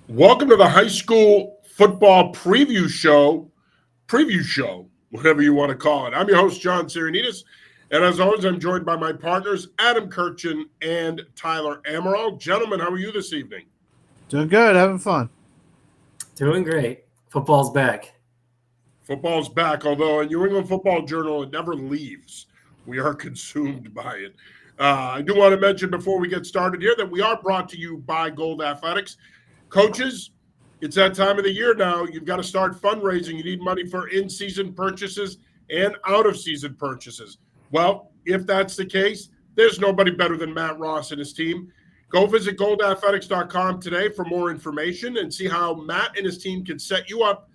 Welcome to the high school football preview show, whatever you want to call it. I'm your host, John Sirenitas, and as always, I'm joined by my partners, Adam Kirchin and Tyler Amaral. Gentlemen, how are you this evening? Doing good, having fun. Doing great. Football's back. Football's back, although in New England Football Journal, it never leaves. We are consumed by it. I do want to mention before we get started here that we are brought to you by Gold Athletics. Coaches, it's that time of the year now. You've got to start fundraising. You need money for in-season purchases and out-of-season purchases. Well, if that's the case, there's nobody better than Matt Ross and his team. Go visit goldathletics.com today for more information and see how Matt and his team can set you up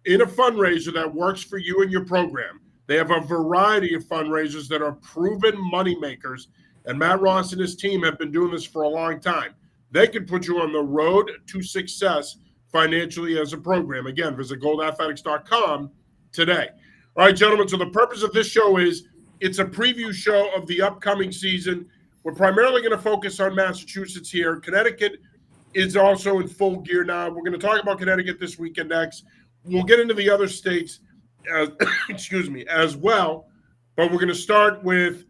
in a fundraiser that works for you and your program. They have a variety of fundraisers that are proven money makers, and Matt Ross and his team have been doing this for a long time. They can put you on the road to success financially as a program. Again, visit goldathletics.com today. All right, gentlemen, so the purpose of this show is it's a preview show of the upcoming season. We're primarily going to focus on Massachusetts here. Connecticut is also in full gear now. We're going to talk about Connecticut this week and next. We'll get into the other states, as well. But we're going to start with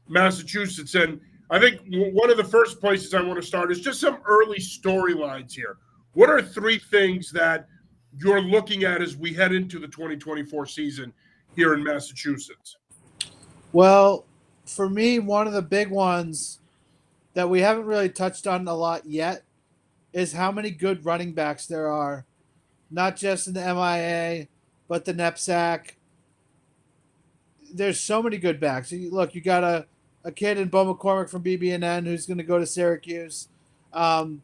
Massachusetts. And I think one of the first places I want to start is just some early storylines here. What are three things that you're looking at as we head into the 2024 season here in Massachusetts? Well, for me, one of the big ones that we haven't really touched on a lot yet is how many good running backs there are, not just in the MIA, but the NEPSAC. There's so many good backs. Look, you got a kid in Bo McCormick from BB&N who's going to go to Syracuse. You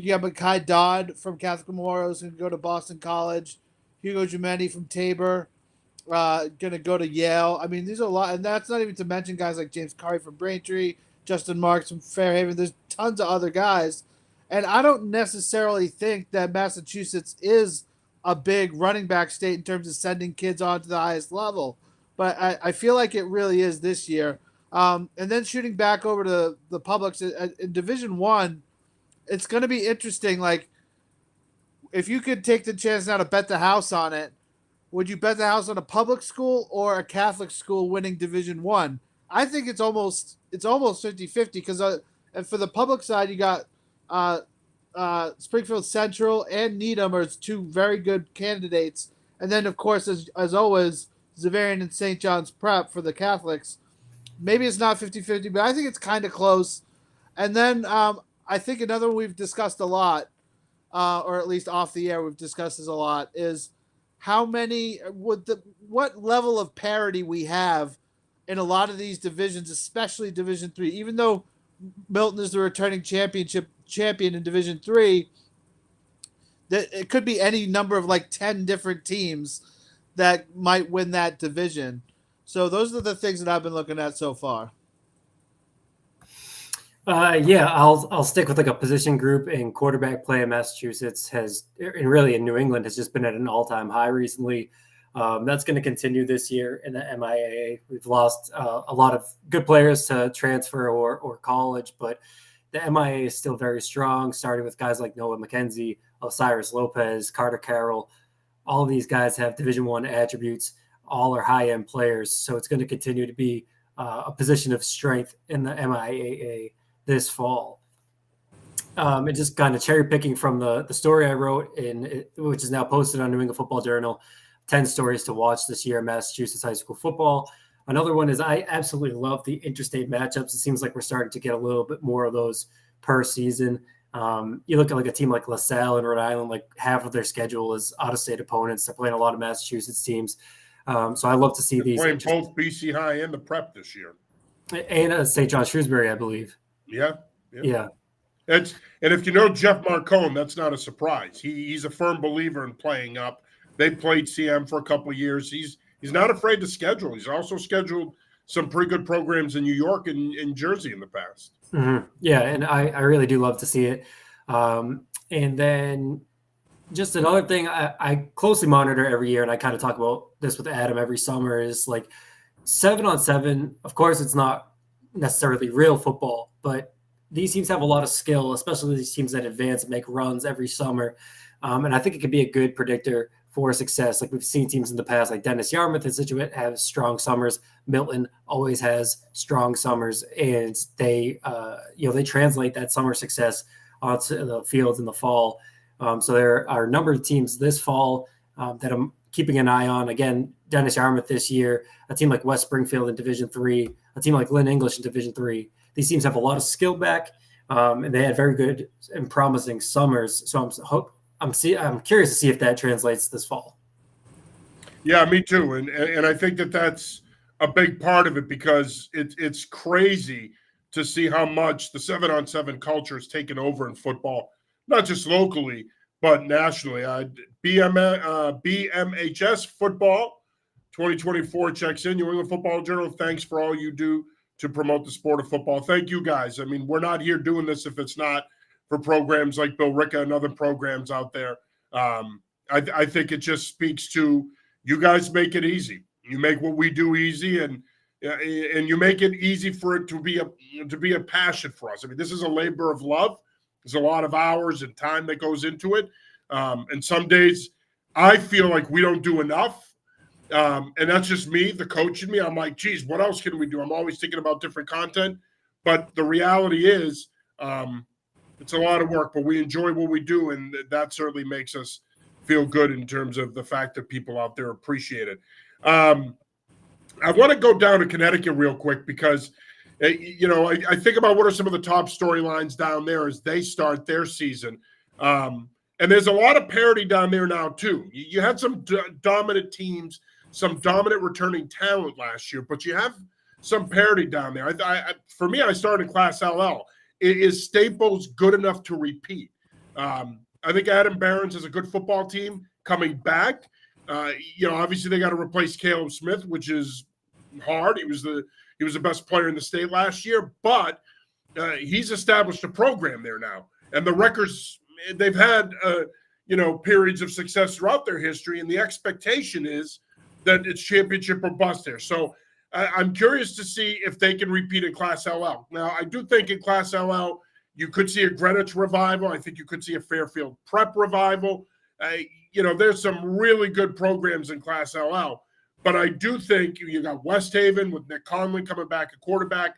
got Makai Dodd from Catholic Memorial who's going to go to Boston College. Hugo Gimetti from Tabor, going to go to Yale. I mean, these are a lot, and that's not even to mention guys like James Curry from Braintree, Justin Marks from Fairhaven. There's tons of other guys, and I don't necessarily think that Massachusetts is a big running back state in terms of sending kids on to the highest level, but I feel like it really is this year. And then shooting back over to the Publix in Division I, it's going to be interesting. Like, if you could take the chance now to bet the house on it, would you bet the house on a public school or a Catholic school winning Division I? I think it's almost 50-50 because and for the public side, you got Springfield Central and Needham are two very good candidates. And then, of course, as always, Xaverian and St. John's Prep for the Catholics. Maybe it's not 50-50, but I think it's kind of close. And then I think another one we've discussed a lot, or at least off the air we've discussed this a lot, is what level of parity we have in a lot of these divisions, especially Division III. Even though Milton is the returning champion in Division III, that it could be any number of like 10 different teams that might win that division. So those are the things that I've been looking at so far. I'll stick with like a position group, and quarterback play in Massachusetts and really in New England has just been at an all-time high recently. That's going to continue this year in the MIAA. We've lost a lot of good players to transfer or college, but the MIAA is still very strong, starting with guys like Noah McKenzie, Osiris Lopez, Carter Carroll. All of these guys have Division I attributes. All are high-end players, so it's going to continue to be a position of strength in the MIAA this fall. And just kind of cherry picking from the story I wrote which is now posted on New England Football Journal, 10 stories to watch this year in Massachusetts high school football. Another one is I absolutely love the interstate matchups. It seems like we're starting to get a little bit more of those per season. You look at like a team like LaSalle in Rhode Island, like half of their schedule is out-of-state opponents. They're playing a lot of Massachusetts teams. So I love to see these. Playing both BC High and the Prep this year. And St. John Shrewsbury, I believe. Yeah. And if you know Jeff Marcone, that's not a surprise. He's a firm believer in playing up. They played CM for a couple of years. He's not afraid to schedule. He's also scheduled some pretty good programs in New York and in Jersey in the past. Mm-hmm. Yeah, and I really do love to see it. And then just another thing I closely monitor every year, and I kind of talk about this with Adam every summer, is like 7-on-7. Of course, it's not necessarily real football, but these teams have a lot of skill, especially these teams that advance and make runs every summer. And I think it could be a good predictor for success. Like we've seen teams in the past, like Dennis Yarmouth and Scituate have strong summers. Milton always has strong summers, and they translate that summer success onto the fields in the fall. So there are a number of teams this fall that I'm keeping an eye on. Again, Dennis Yarmouth this year, a team like West Springfield in Division III, a team like Lynn English in Division III. These teams have a lot of skill back, and they had very good and promising summers. So I'm curious to see if that translates this fall. Yeah, me too. And I think that's a big part of it, because it's crazy to see how much the 7-on-7 culture has taken over in football, not just locally, but nationally. BMHS Football 2024 checks in. New England Football Journal, thanks for all you do to promote the sport of football. Thank you, guys. I mean, we're not here doing this if it's not for programs like Bill Ricca and other programs out there. I think it just speaks to you guys make it easy. You make what we do easy, and you make it easy for it to be a passion for us. I mean, this is a labor of love. There's a lot of hours and time that goes into it. And some days I feel like we don't do enough. And that's just me, the coach in me. I'm like, geez, what else can we do? I'm always thinking about different content. But the reality is, it's a lot of work, but we enjoy what we do. And that certainly makes us feel good in terms of the fact that people out there appreciate it. I want to go down to Connecticut real quick, because, I think about what are some of the top storylines down there as they start their season. And there's a lot of parity down there now, too. You had some dominant teams, some dominant returning talent last year, but you have some parity down there. For me, I started in Class LL. Is Staples good enough to repeat? I think Adam Barron's is a good football team coming back. Obviously they got to replace Caleb Smith, which is hard. He was the best player in the state last year, but he's established a program there now, and the records they've had, periods of success throughout their history, and the expectation is that it's championship or bust there. So I'm curious to see if they can repeat in Class LL. Now, I do think in Class LL you could see a Greenwich revival. I think you could see a Fairfield Prep revival. There's some really good programs in Class LL, but I do think you got West Haven with Nick Conley coming back at quarterback.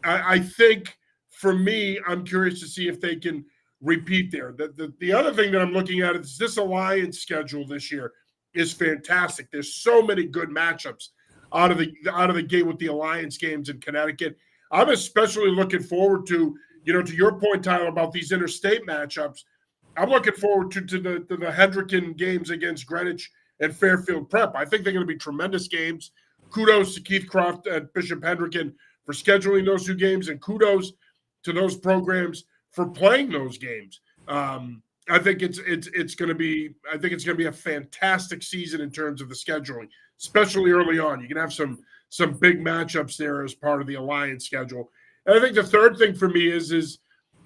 I think, for me, I'm curious to see if they can repeat there. The other thing that I'm looking at is this Alliance schedule this year is fantastic. There's so many good matchups out of the gate with the Alliance games in Connecticut. I'm especially looking forward to, to your point, Tyler, about these interstate matchups. I'm looking forward to the Hendricken games against Greenwich and Fairfield Prep. I think they're going to be tremendous games. Kudos to Keith Croft and Bishop Hendricken for scheduling those two games, and kudos to those programs for playing those games. I think it's going to be a fantastic season in terms of the scheduling, especially early on. You can have some big matchups there as part of the Alliance schedule. And I think the third thing for me is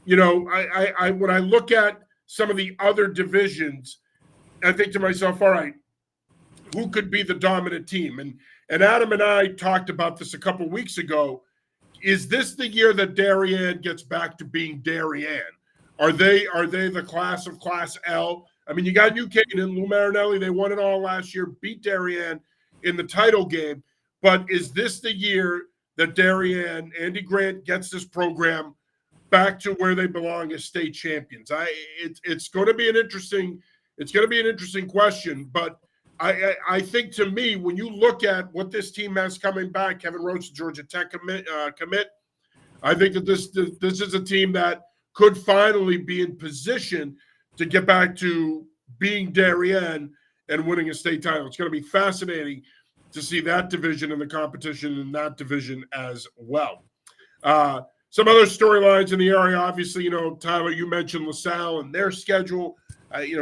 when I look at some of the other divisions, I think to myself, all right, who could be the dominant team? And Adam and I talked about this a couple of weeks ago. Is this the year that Darien gets back to being Darien? Are they the class of Class L? I mean, you got New Canaan, Lou Marinelli, they won it all last year, beat Darien in the title game. But is this the year that Darien, Andy Grant, gets this program back to where they belong as state champions? It's going to be an interesting question, but I think, to me, when you look at what this team has coming back, Kevin Roach, Georgia Tech commit, I think that this is a team that could finally be in position to get back to being Darien and winning a state title. It's going to be fascinating to see that division and the competition in that division as well. Some other storylines in the area, obviously, Tyler, you mentioned LaSalle and their schedule.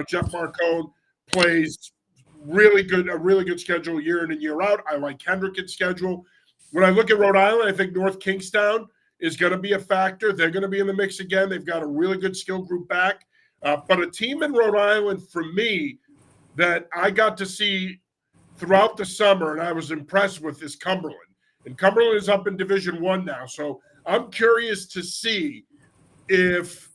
Jeff Marcone plays a really good schedule year in and year out. I like Hendricken's schedule. When I look at Rhode Island, I think North Kingstown is going to be a factor. They're going to be in the mix again. They've got a really good skill group back. But a team in Rhode Island, for me, that I got to see throughout the summer and I was impressed with is Cumberland. And Cumberland is up in Division I now. So I'm curious to see if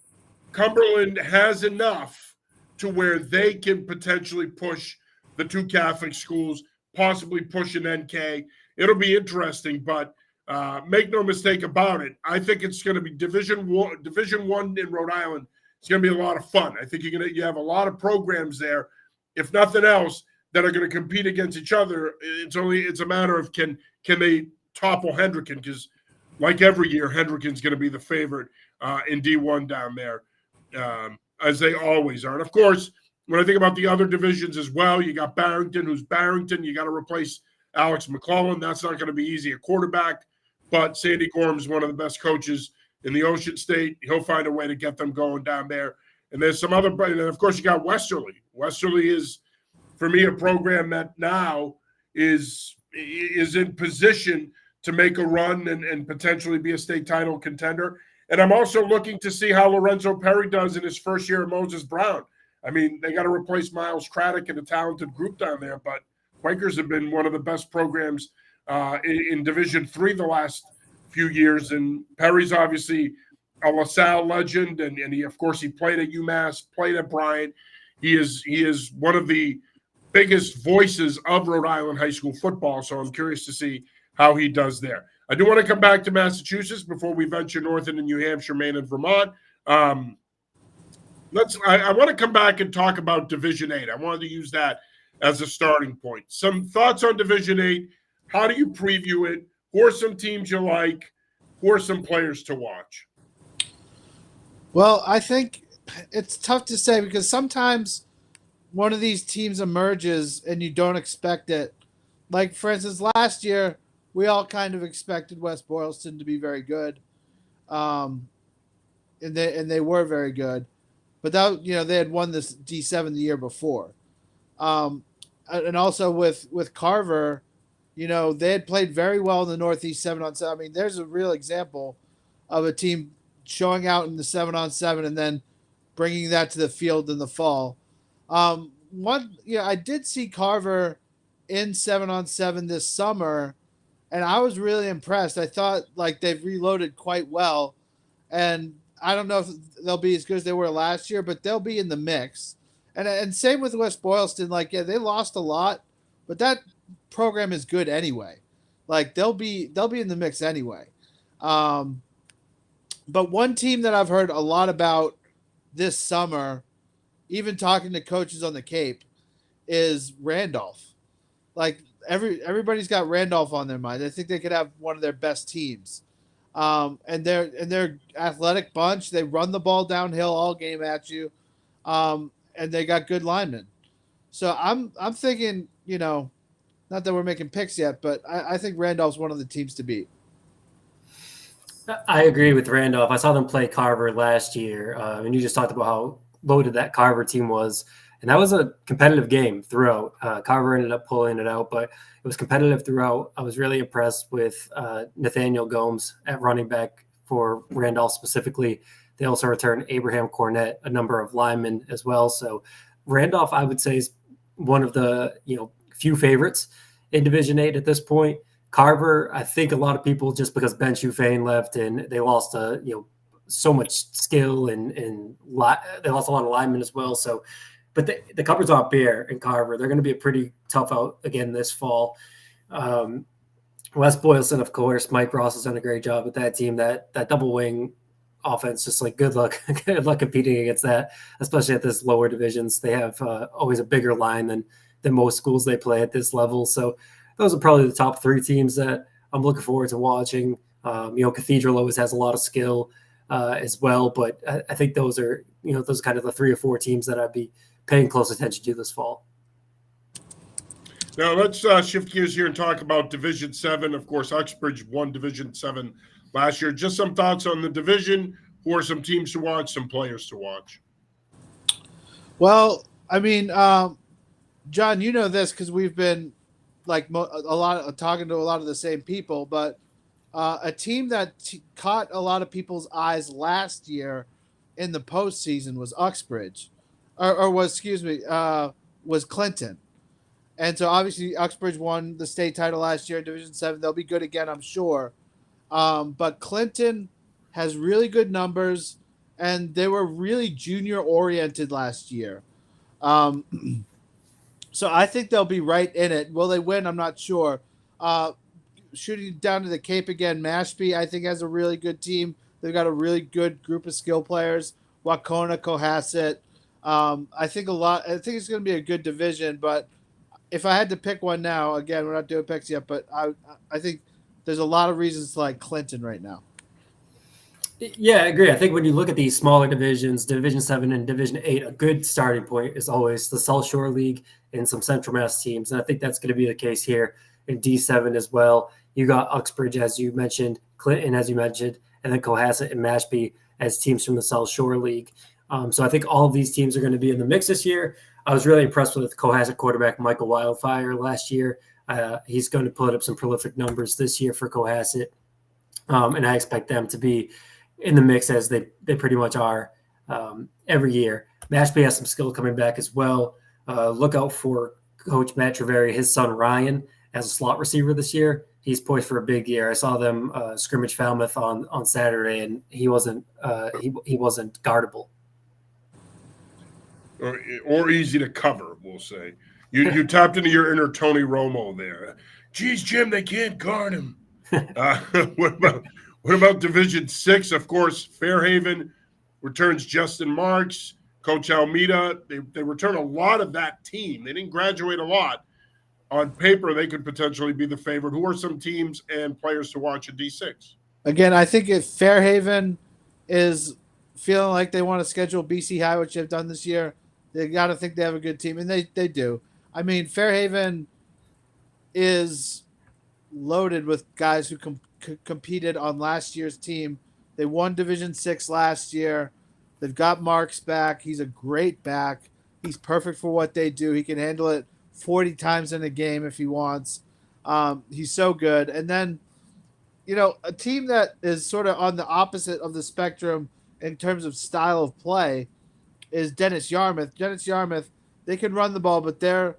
Cumberland has enough to where they can potentially push the two Catholic schools, possibly push an NK. It'll be interesting, but make no mistake about it. I think it's going to be Division One in Rhode Island. It's going to be a lot of fun. I think you have a lot of programs there, if nothing else, that are going to compete against each other. It's a matter of can they topple Hendricken, because like every year, Hendricken's going to be the favorite in D1 down there, as they always are. And of course, when I think about the other divisions as well, you got Barrington, who's Barrington. You got to replace Alex McClellan. That's not going to be easy at quarterback, but Sandy Gorham is one of the best coaches in the Ocean State. He'll find a way to get them going down there. And there's some other, and of course, you got Westerly. Westerly is, for me, a program that now is in position to make a run and potentially be a state title contender. And I'm also looking to see how Lorenzo Perry does in his first year at Moses Brown. I mean, they got to replace Miles Craddock in a talented group down there, but Quakers have been one of the best programs in Division III the last few years. And Perry's obviously a LaSalle legend, and he, of course, he played at UMass, played at Bryant. He is one of the biggest voices of Rhode Island high school football, so I'm curious to see how he does there. I do want to come back to Massachusetts before we venture north into New Hampshire, Maine, and Vermont. I want to come back and talk about Division 8. I wanted to use that as a starting point. Some thoughts on Division 8. How do you preview it? Who are some teams you like? Who are some players to watch? Well, I think it's tough to say because sometimes one of these teams emerges and you don't expect it. Like, for instance, last year, we all kind of expected West Boylston to be very good. And they were very good. But that, they had won this D7 the year before. And also with Carver, they had played very well in the Northeast 7-on-7. I mean, there's a real example of a team showing out in the 7-on-7 and then bringing that to the field in the fall. I did see Carver in 7-on-7 this summer, and I was really impressed. I thought they've reloaded quite well, and I don't know if they'll be as good as they were last year, but they'll be in the mix. And same with West Boylston. They lost a lot, but that program is good anyway. They'll be in the mix anyway. But one team that I've heard a lot about this summer, even talking to coaches on the Cape, is Randolph. Everybody's got Randolph on their mind. I think they could have one of their best teams. And they're athletic bunch. They run the ball downhill all game at you. And they got good linemen. So I'm thinking, not that we're making picks yet, but I think Randolph's one of the teams to beat. I agree with Randolph. I saw them play Carver last year, and you just talked about how loaded that Carver team was. And that was a competitive game throughout. Carver ended up pulling it out, but it was competitive throughout. I was really impressed with Nathaniel Gomes at running back for Randolph specifically. They also returned Abraham Cornett, a number of linemen as well. So Randolph, I would say, is one of the few favorites in Division 8 at this point. Carver, I think a lot of people, just because Ben Chufane left and they lost so much skill and they lost a lot of linemen as well. So, but the cupboard's not bare in Carver. They're going to be a pretty tough out again this fall. West Boylston, of course, Mike Ross has done a great job with that team. That double wing offense, just good luck competing against that, especially at this lower divisions. They have always a bigger line than most schools they play at this level. So those are probably the top three teams that I'm looking forward to watching. Cathedral always has a lot of skill as well, but I think those are kind of the 3 or 4 teams that I'd be paying close attention to this fall. Now let's shift gears here and talk about Division 7. Of course, Uxbridge won Division 7 last year. Just some thoughts on the division. Who are some teams to watch, some players to watch? Well, I mean, John, you know this because we've been talking to a lot of the same people, but a team that caught a lot of people's eyes last year in the postseason was Uxbridge, was Clinton. And so obviously Uxbridge won the state title last year in Division 7. They'll be good again, I'm sure. But Clinton has really good numbers, and they were really junior oriented last year. Um, so I think they'll be right in it. Will they win? I'm not sure. Shooting down to the Cape again, Mashpee I think has a really good team. They've got a really good group of skill players. Wacona, Cohasset. I think I think it's going to be a good division, but if I had to pick one now, again, we're not doing picks yet, but I think there's a lot of reasons to like Clinton right now. Yeah, I agree. I think when you look at these smaller divisions, Division 7 and Division 8, a good starting point is always the South Shore League and some Central Mass teams. And I think that's going to be the case here in D7 as well. You got Uxbridge, as you mentioned, Clinton, as you mentioned, and then Cohasset and Mashpee as teams from the South Shore League. So I think all of these teams are going to be in the mix this year. I was really impressed with Cohasset quarterback Michael Wildfire last year. He's going to put up some prolific numbers this year for Cohasset. And I expect them to be in the mix as they pretty much are every year. Mashpee has some skill coming back as well. Look out for Coach Matt Treveri, his son Ryan, as a slot receiver this year. He's poised for a big year. I saw them scrimmage Falmouth on Saturday, and he wasn't guardable. Or easy to cover, we'll say. You tapped into your inner Tony Romo there. Geez, Jim, they can't guard him. What about Division 6? Of course, Fairhaven returns Justin Marks, Coach Almeida. They return a lot of that team. They didn't graduate a lot. On paper, they could potentially be the favorite. Who are some teams and players to watch in D6? Again, I think if Fairhaven is feeling like they want to schedule BC High, which they've done this year, they got to think they have a good team, and they do. I mean, Fairhaven is loaded with guys who competed on last year's team. They won Division 6 last year. They've got Marks back. He's a great back. He's perfect for what they do. He can handle it 40 times in a game if he wants. He's so good. And then, a team that is sort of on the opposite of the spectrum in terms of style of play is Dennis Yarmouth. Dennis Yarmouth, they can run the ball, but they're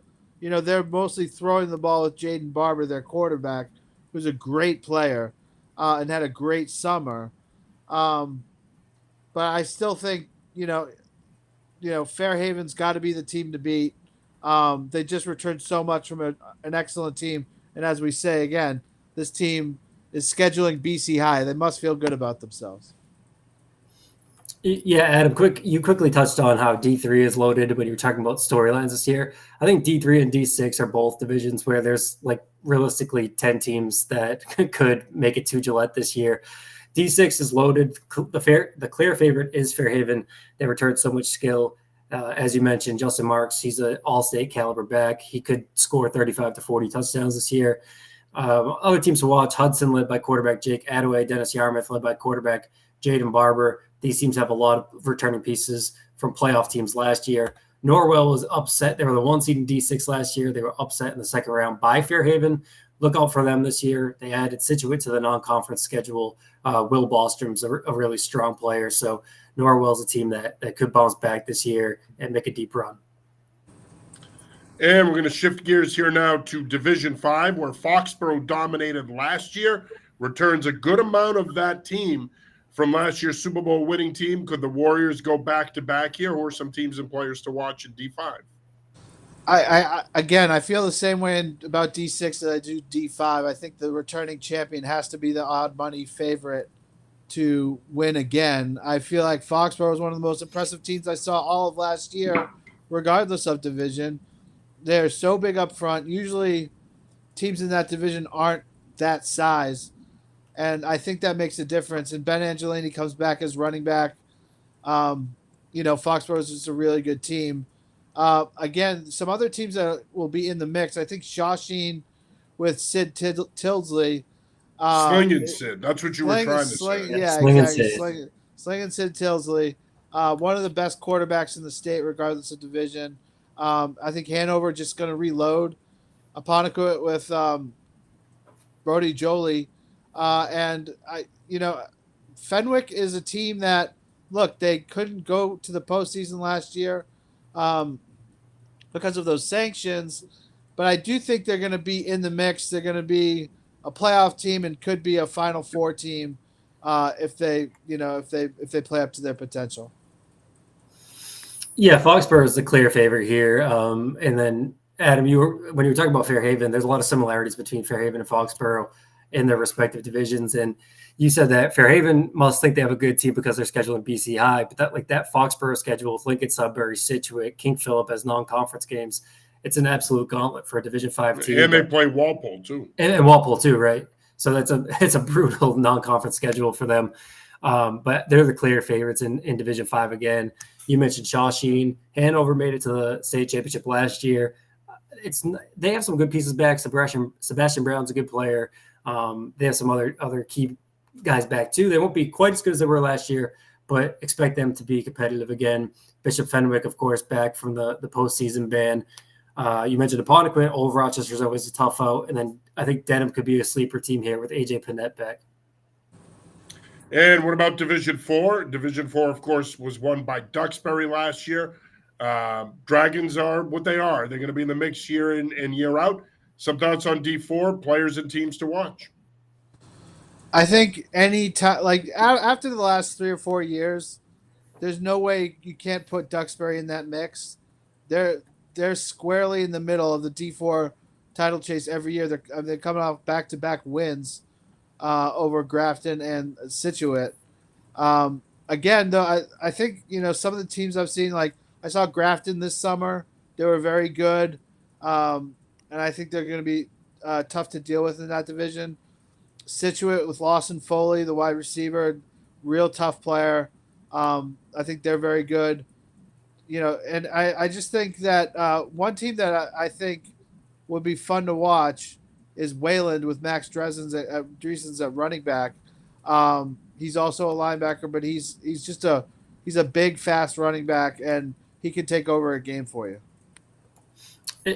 mostly throwing the ball with Jaden Barber, their quarterback, who's a great player and had a great summer. But I still think, Fairhaven's got to be the team to beat. They just returned so much from an excellent team. And as we say, again, this team is scheduling BC High. They must feel good about themselves. Yeah, Adam, you quickly touched on how D3 is loaded when you were talking about storylines this year. I think D3 and D6 are both divisions where there's realistically 10 teams that could make it to Gillette this year. D6 is loaded. The clear favorite is Fairhaven. They returned so much skill. As you mentioned, Justin Marks, he's an all-state caliber back. He could score 35 to 40 touchdowns this year. Other teams to watch, Hudson led by quarterback Jake Attaway, Dennis Yarmouth led by quarterback Jaden Barber. These teams have a lot of returning pieces from playoff teams last year. Norwell was upset. They were the 1 seed in D6 last year. They were upset in the second round by Fairhaven. Look out for them this year. They added Situate to the non-conference schedule. Will Bostrom's a really strong player. So Norwell's a team that could bounce back this year and make a deep run. And we're going to shift gears here now to Division 5, where Foxborough dominated last year, returns a good amount of that team from last year's Super Bowl winning team. Could the Warriors go back-to-back here? Who are some teams and players to watch in D5? I feel the same way about D6 as I do D5. I think the returning champion has to be the odd money favorite to win again. I feel like Foxborough is one of the most impressive teams I saw all of last year, regardless of division. They're so big up front. Usually teams in that division aren't that size, and I think that makes a difference. And Ben Angelini comes back as running back. Foxborough is just a really good team. Again, some other teams that will be in the mix. I think Shawsheen with Sid Tilsley. Slinging Sid. That's what you were trying to say. Yeah, exactly. Slinging Sid Tilsley. One of the best quarterbacks in the state, regardless of division. I think Hanover just going to reload Apponequet with Brody Jolie. Fenwick is a team that, look, they couldn't go to the postseason last year because of those sanctions, but I do think they're going to be in the mix. They're going to be a playoff team and could be a Final Four team. if they play up to their potential. Yeah, Foxborough is the clear favorite here. And then Adam, when you were talking about Fairhaven, there's a lot of similarities between Fairhaven and Foxborough in their respective divisions. And you said that Fairhaven must think they have a good team because they're scheduling BC High, but that Foxborough schedule with Lincoln, Sudbury, Scituate, King Philip as non-conference games, it's an absolute gauntlet for a Division 5 team. And they play Walpole too. And Walpole too, right? So it's a brutal non-conference schedule for them. But they're the clear favorites in Division 5 again. You mentioned Shawsheen. Hanover made it to the state championship last year. They have some good pieces back. Sebastian Brown's a good player. They have some other key guys back too. They won't be quite as good as they were last year, but expect them to be competitive again. Bishop Fenwick, of course, back from the postseason ban. You mentioned Apponequet. Old Rochester's always a tough out. And then I think Denham could be a sleeper team here with AJ Panett back. And what about Division 4? Division 4, of course, was won by Duxbury last year. Dragons are what they are. They're going to be in the mix year in and year out. Some thoughts on D4, players and teams to watch? I think any time, like after the last 3 or 4 years, there's no way you can't put Duxbury in that mix. They're squarely in the middle of the D4 title chase every year. They're coming off back-to-back wins over Grafton and Scituate. Again, though, I think some of the teams I've seen, like I saw Grafton this summer. They were very good, and I think they're going to be tough to deal with in that division. Scituate with Lawson Foley, the wide receiver, real tough player. I think they're very good. And I just think that one team that I think would be fun to watch is Wayland with Max Dreesens at running back. He's also a linebacker, but he's a big, fast running back, and he can take over a game for you.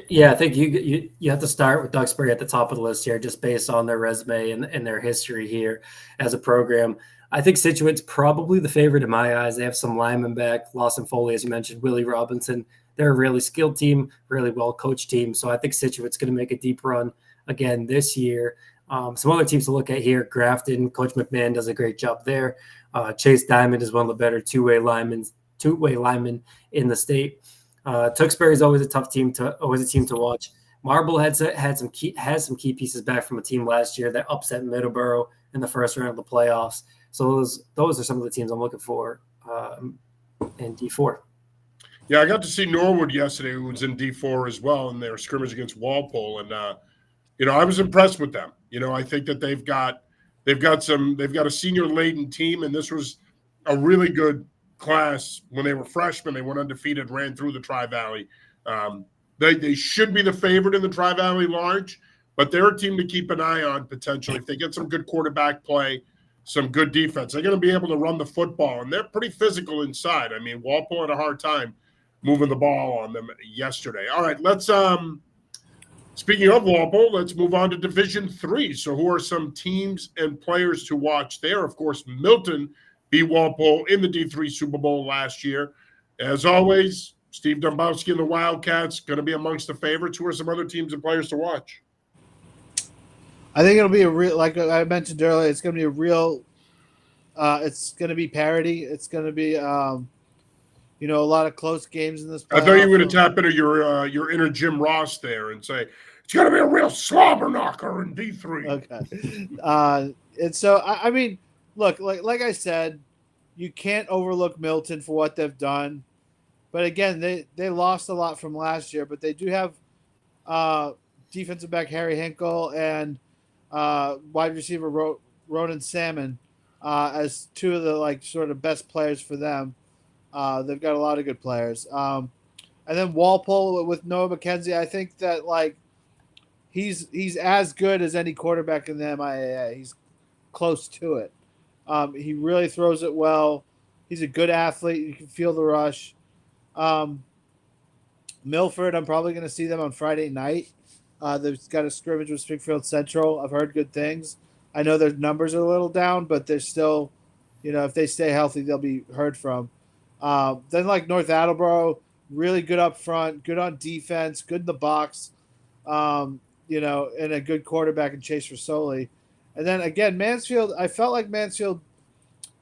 Yeah, I think you have to start with Duxbury at the top of the list here, just based on their resume and their history here as a program. I think Scituate's probably the favorite in my eyes. They have some linemen back, Lawson Foley, as you mentioned, Willie Robinson. They're a really skilled team, really well-coached team. So I think Scituate's going to make a deep run again this year. Some other teams to look at here, Grafton, Coach McMahon does a great job there. Chase Diamond is one of the better two-way linemen in the state. Tewksbury is always a tough team to watch. Marble has some key pieces back from a team last year that upset Middleborough in the first round of the playoffs. So those are some of the teams I'm looking for in D4. Yeah, I got to see Norwood yesterday, who was in D4 as well, in their scrimmage against Walpole, and I was impressed with them. I think that they've got a senior laden team, and this was a really good class when they were freshmen. They went undefeated, ran through the Tri-Valley. They should be the favorite in the Tri-Valley Large, but they're a team to keep an eye on potentially. If they get some good quarterback play, some good defense, they're going to be able to run the football, and they're pretty physical inside. I mean, Walpole had a hard time moving the ball on them yesterday. All right, let's speaking of Walpole, let's move on to Division 3. So who are some teams and players to watch there? Of course, Milton beat Walpole in the D3 Super Bowl last year. As always, Steve Dombowski and the Wildcats going to be amongst the favorites. Who are some other teams and players to watch? I think it'll be a real, like I mentioned earlier, it's going to be a real, it's going to be parity. It's going to be, a lot of close games in this playoff. I thought you were going to tap into your inner Jim Ross there and say, it's going to be a real slobber knocker in D3. Okay. And so, I mean, look, like I said, you can't overlook Milton for what they've done. But again, they lost a lot from last year, but they do have defensive back Harry Hinkle and wide receiver Ronan Salmon as two of the sort of best players for them. They've got a lot of good players. And then Walpole with Noah McKenzie, I think that he's as good as any quarterback in the MIAA. He's close to it. He really throws it well. He's a good athlete. You can feel the rush. Milford, I'm probably going to see them on Friday night. They've got a scrimmage with Springfield Central. I've heard good things. I know their numbers are a little down, but they're still, if they stay healthy, they'll be heard from. Then North Attleboro, really good up front, good on defense, good in the box, and a good quarterback in Chase Rasoli. And then again, Mansfield, I felt like Mansfield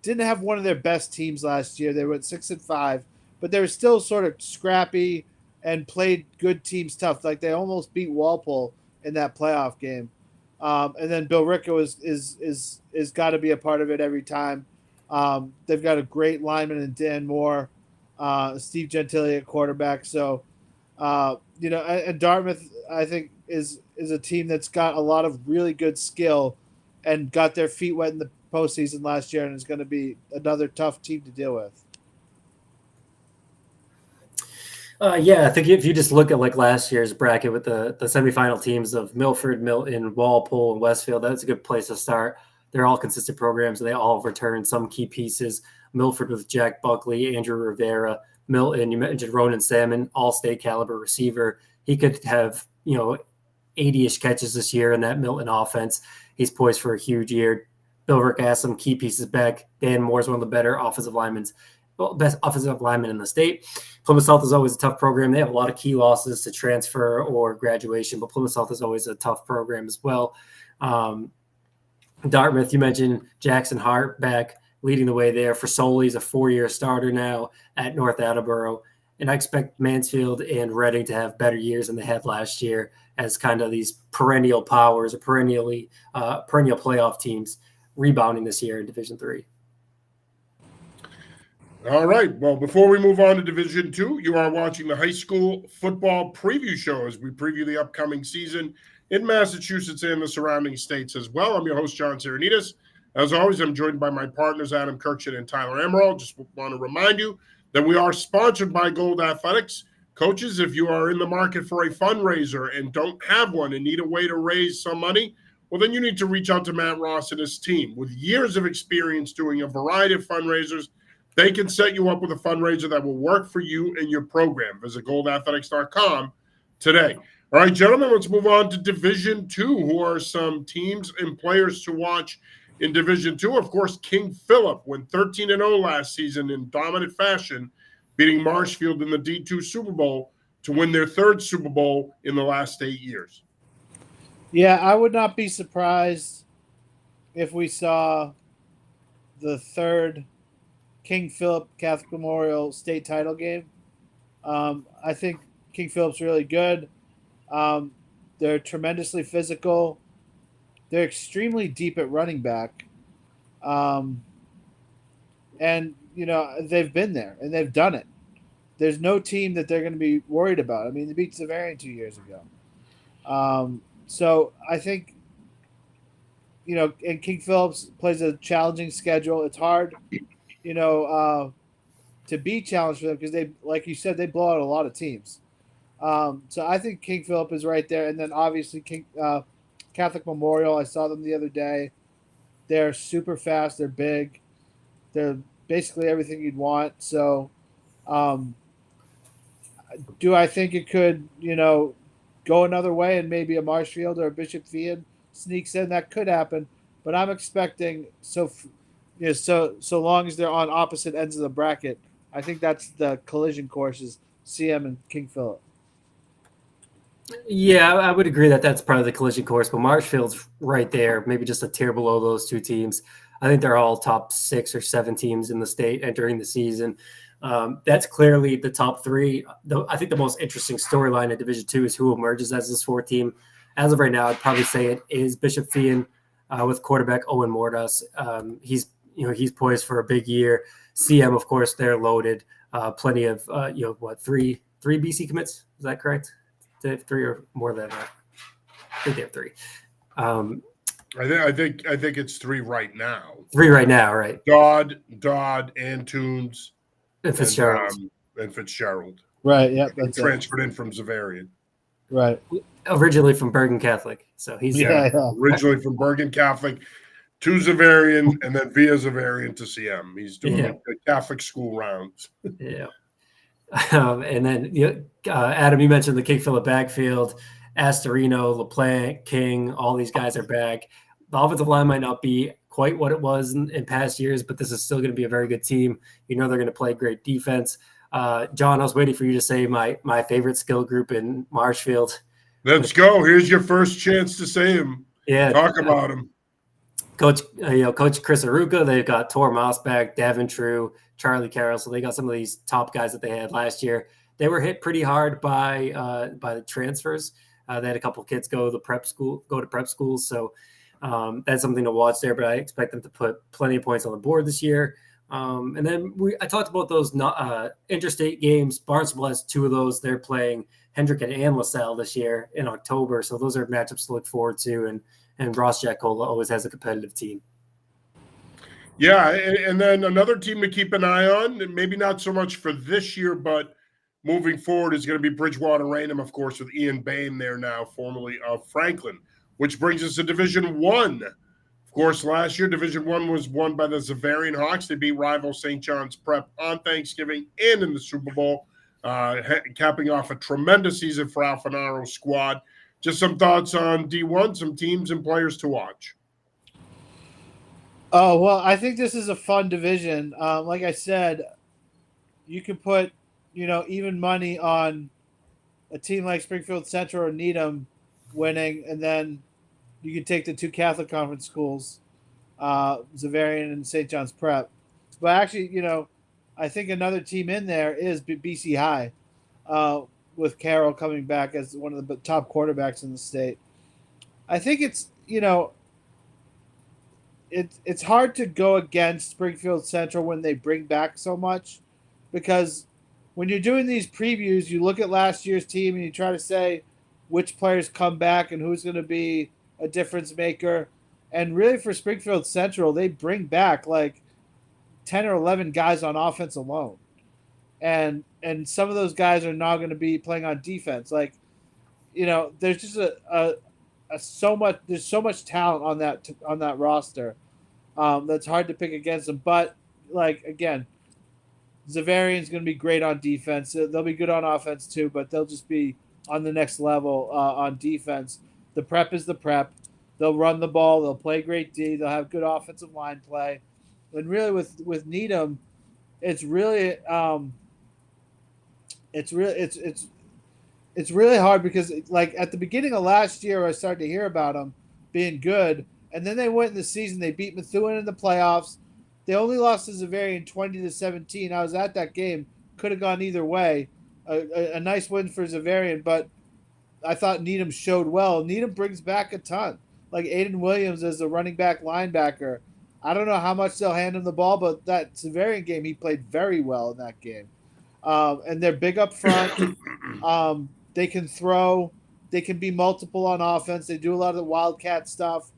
didn't have one of their best teams last year. They went 6-5, but they were still sort of scrappy and played good teams tough. Like they almost beat Walpole in that playoff game. And then Bill Ricco is got to be a part of it every time. They've got a great lineman in Dan Moore, Steve Gentile at quarterback. So, and Dartmouth, I think, is a team that's got a lot of really good skill and got their feet wet in the postseason last year, and is going to be another tough team to deal with. I think if you just look at like last year's bracket with the semifinal teams of Milford, Milton, Walpole, and Westfield, that's a good place to start. They're all consistent programs, and they all returned some key pieces. Milford with Jack Buckley, Andrew Rivera. Milton, you mentioned Ronan Salmon, all-state caliber receiver. He could have, 80-ish catches this year in that Milton offense. He's poised for a huge year. Bill Rick has some key pieces back. Dan Moore's one of the better best offensive linemen in the state. Plymouth South is always a tough program. They have a lot of key losses to transfer or graduation, but Plymouth South is always a tough program as well. Dartmouth, you mentioned Jackson Hart back leading the way there. For Foley, he's a 4-year starter now at North Attleboro. And I expect Mansfield and Reading to have better years than they had last year as kind of these perennial powers or perennial playoff teams rebounding this year in Division III. All right. Well, before we move on to Division II, you are watching the high school football preview show as we preview the upcoming season in Massachusetts and the surrounding states as well. I'm your host, John Serenitas. As always, I'm joined by my partners, Adam Kirchin and Tyler Emerald. Just want to remind you that we are sponsored by Gold Athletics. Coaches, if you are in the market for a fundraiser and don't have one and need a way to raise some money, well, then you need to reach out to Matt Ross and his team. With years of experience doing a variety of fundraisers, they can set you up with a fundraiser that will work for you and your program. Visit goldathletics.com today. All right, gentlemen, let's move on to Division II. Who are some teams and players to watch in Division II? Of course, King Philip went 13-0 last season in dominant fashion, beating Marshfield in the D2 Super Bowl to win their third Super Bowl in the last 8 years. Yeah, I would not be surprised if we saw the third King Philip Catholic Memorial state title game. I think King Philip's really good. They're tremendously physical. They're extremely deep at running back. And, they've been there and they've done it. There's no team that they're going to be worried about. I mean, they beat Zavarian 2 years ago. So I think, and King Philip's plays a challenging schedule. It's hard, to be challenged for them because they, like you said, they blow out a lot of teams. So I think King Philip is right there. And then obviously Catholic Memorial, I saw them the other day. They're super fast. They're big. They're basically everything you'd want. So do I think it could, go another way and maybe a Marshfield or a Bishop Feion sneaks in? That could happen. But I'm expecting so long as they're on opposite ends of the bracket, I think that's the collision courses, CM and King Philip. Yeah, I would agree that that's part of the collision course, but Marshfield's right there, maybe just a tier below those two teams. I think they're all top 6 or 7 teams in the state entering the season. That's clearly the top 3. I think the most interesting storyline in Division II is who emerges as this 4th team. As of right now, I'd probably say it is Bishop Feion with quarterback Owen Mordas. He's poised for a big year. CM, of course, they're loaded. Plenty of 3 BC commits. Is that correct? They have 3 or more than that. I think they have 3. I think it's 3 right now. 3 right now, right? Dodd, Antunes, and Fitzgerald. And Fitzgerald. Right. Yeah. That's transferred in from Zavarian. Right. Originally from Bergen Catholic, so he's originally from Bergen Catholic to Zavarian, and then via Zavarian to CM. He's doing the Catholic school rounds. Yeah. And then Adam, you mentioned the King Philip backfield. Astorino, LaPlante, King, all these guys are back. The offensive line might not be quite what it was in past years, but this is still going to be a very good team. They're going to play great defense. John, I was waiting for you to say my favorite skill group in Marshfield. Let's go. Here's your first chance to say him. Yeah. Talk about him. Coach Chris Aruka. They've got Tor Mossback, Davin True, Charlie Carroll. So they got some of these top guys that they had last year. They were hit pretty hard by the transfers. They had a couple of kids go to prep schools. So that's something to watch there. But I expect them to put plenty of points on the board this year. And then I talked about those interstate games. Barnstable has two of those. They're playing Hendrick and LaSalle this year in October. So those are matchups to look forward to. And Ross Jacola always has a competitive team. Yeah, and then another team to keep an eye on, and maybe not so much for this year, but moving forward is going to be Bridgewater Raynham, of course, with Ian Bain there now, formerly of Franklin, which brings us to Division One. Of course, last year, Division One was won by the Xaverian Hawks. They beat rival St. John's Prep on Thanksgiving and in the Super Bowl, capping off a tremendous season for Alfanaro's squad. Just some thoughts on D1, some teams and players to watch. Oh, well, I think this is a fun division. Like I said, you can put, even money on a team like Springfield Central or Needham winning, and then you can take the two Catholic Conference schools, Xaverian and St. John's Prep. But actually, I think another team in there is BC High, with Carroll coming back as one of the top quarterbacks in the state. I think it's hard to go against Springfield Central when they bring back so much, because when you're doing these previews, you look at last year's team and you try to say which players come back and who's going to be a difference maker. And really for Springfield Central, they bring back like 10 or 11 guys on offense alone. And some of those guys are now going to be playing on defense. Like, there's just there's so much talent on that roster. That's hard to pick against them. But like, again, Xaverian's going to be great on defense. They'll be good on offense too, but they'll just be on the next level on defense. The Prep is the Prep. They'll run the ball. They'll play great D. They'll have good offensive line play. And really with Needham, it's really it's really hard because like at the beginning of last year, I started to hear about them being good, and then they went in the season. They beat Methuen in the playoffs. They only lost to Xaverian 20-17. I was at that game. Could have gone either way. A nice win for Xaverian, but I thought Needham showed well. Needham brings back a ton. Like Aiden Williams as a running back linebacker. I don't know how much they'll hand him the ball, but that Xaverian game, he played very well in that game. And they're big up front. They can throw. They can be multiple on offense. They do a lot of the Wildcat stuff.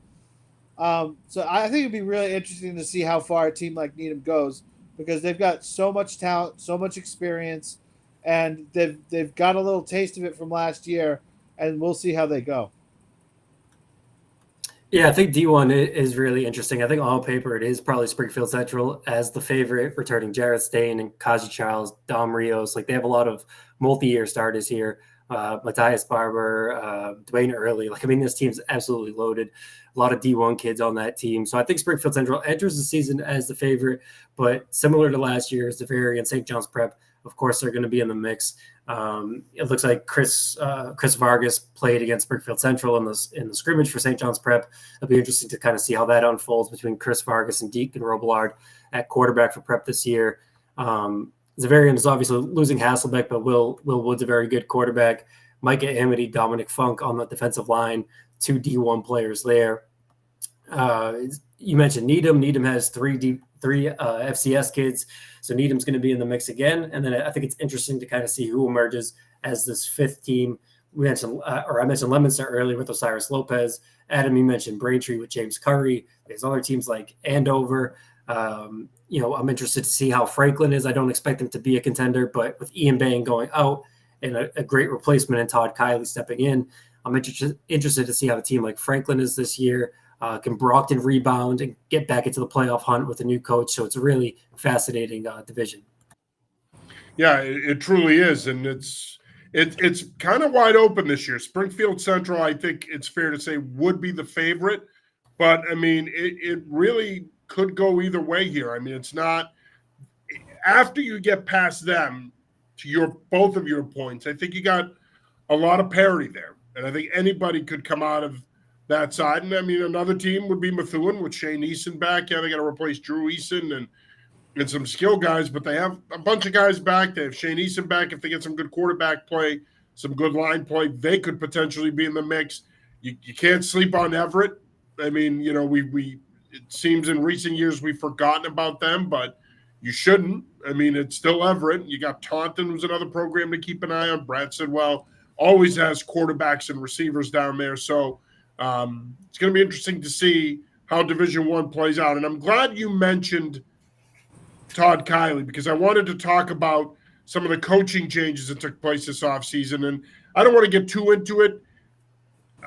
So I think it'd be really interesting to see how far a team like Needham goes, because they've got so much talent, so much experience, and they've got a little taste of it from last year, and we'll see how they go. Yeah, I think D1 is really interesting. I think on paper it is probably Springfield Central as the favorite, returning Jared Stain and Kaji Charles, Dom Rios. Like they have a lot of multi-year starters here. Matthias Barber, Dwayne Early. Like, I mean, this team's absolutely loaded. A lot of D1 kids on that team. So I think Springfield Central enters the season as the favorite, but similar to last year, Xaverian and St. John's Prep, of course, they're going to be in the mix. It looks like Chris Vargas played against Springfield Central in the scrimmage for St. John's Prep. It'll be interesting to kind of see how that unfolds between Chris Vargas and Deacon Robillard at quarterback for Prep this year. Xaverian is obviously losing Hasselbeck, but Will Wood's a very good quarterback. Micah Amity, Dominic Funk on the defensive line, two D1 players there. You mentioned Needham. Needham has three FCS kids, so Needham's going to be in the mix again. And then I think it's interesting to kind of see who emerges as this fifth team. I mentioned Leominster earlier with Osiris Lopez. Adam, you mentioned Braintree with James Curry. There's other teams like Andover. I'm interested to see how Franklin is. I don't expect them to be a contender, but with Ian Bain going out and a great replacement in Todd Kiley stepping in, I'm interested to see how a team like Franklin is this year. Can Brockton rebound and get back into the playoff hunt with a new coach? So it's a really fascinating division. Yeah, it truly is, and it's kind of wide open this year. Springfield Central, I think it's fair to say, would be the favorite, but I mean, it really could go either way here. I mean, it's not after you get past them. To both of your points, I think you got a lot of parity there, and I think anybody could come out of that side. And I mean, another team would be Methuen with Shane Eason back. Yeah, they got to replace Drew Eason and some skill guys, but they have a bunch of guys back. They have Shane Eason back. If they get some good quarterback play, some good line play, they could potentially be in the mix. You can't sleep on Everett. I mean, you know, we it seems in recent years we've forgotten about them, but you shouldn't. I mean, it's still Everett. You got Taunton, who's another program to keep an eye on. Brad Sidwell always has quarterbacks and receivers down there. So it's going to be interesting to see how Division I plays out. And I'm glad you mentioned Todd Kiley, because I wanted to talk about some of the coaching changes that took place this offseason. And I don't want to get too into it.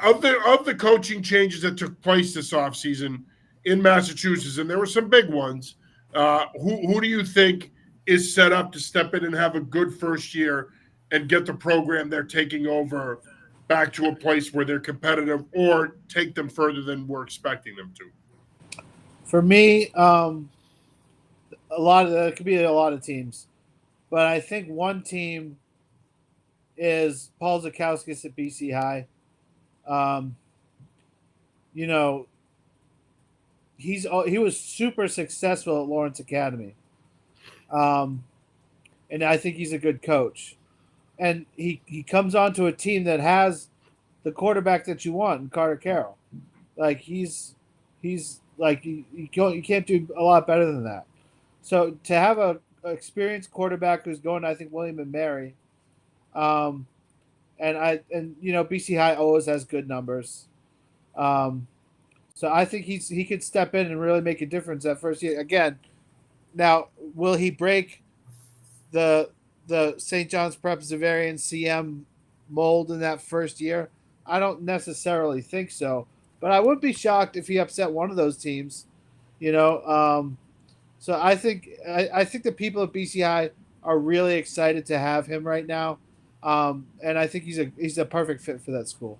Of the coaching changes that took place this offseason in Massachusetts, and there were some big ones, who do you think is set up to step in and have a good first year and get the program they're taking over back to a place where they're competitive or take them further than we're expecting them to? For me, it could be a lot of teams, but I think one team is Paul Zukowskis at BC High. You know, he was super successful at Lawrence Academy, and I think he's a good coach. And he comes onto a team that has the quarterback that you want in Carter Carroll. Like he's like you can't do a lot better than that. So to have a experienced quarterback who's going, I think William and Mary, and you know BC High always has good numbers. So I think he could step in and really make a difference that first year. Again, now will he break the St. John's Prep Xaverian CM mold in that first year? I don't necessarily think so, but I would be shocked if he upset one of those teams. You know, so I think the people at BC High are really excited to have him right now, and I think he's a perfect fit for that school.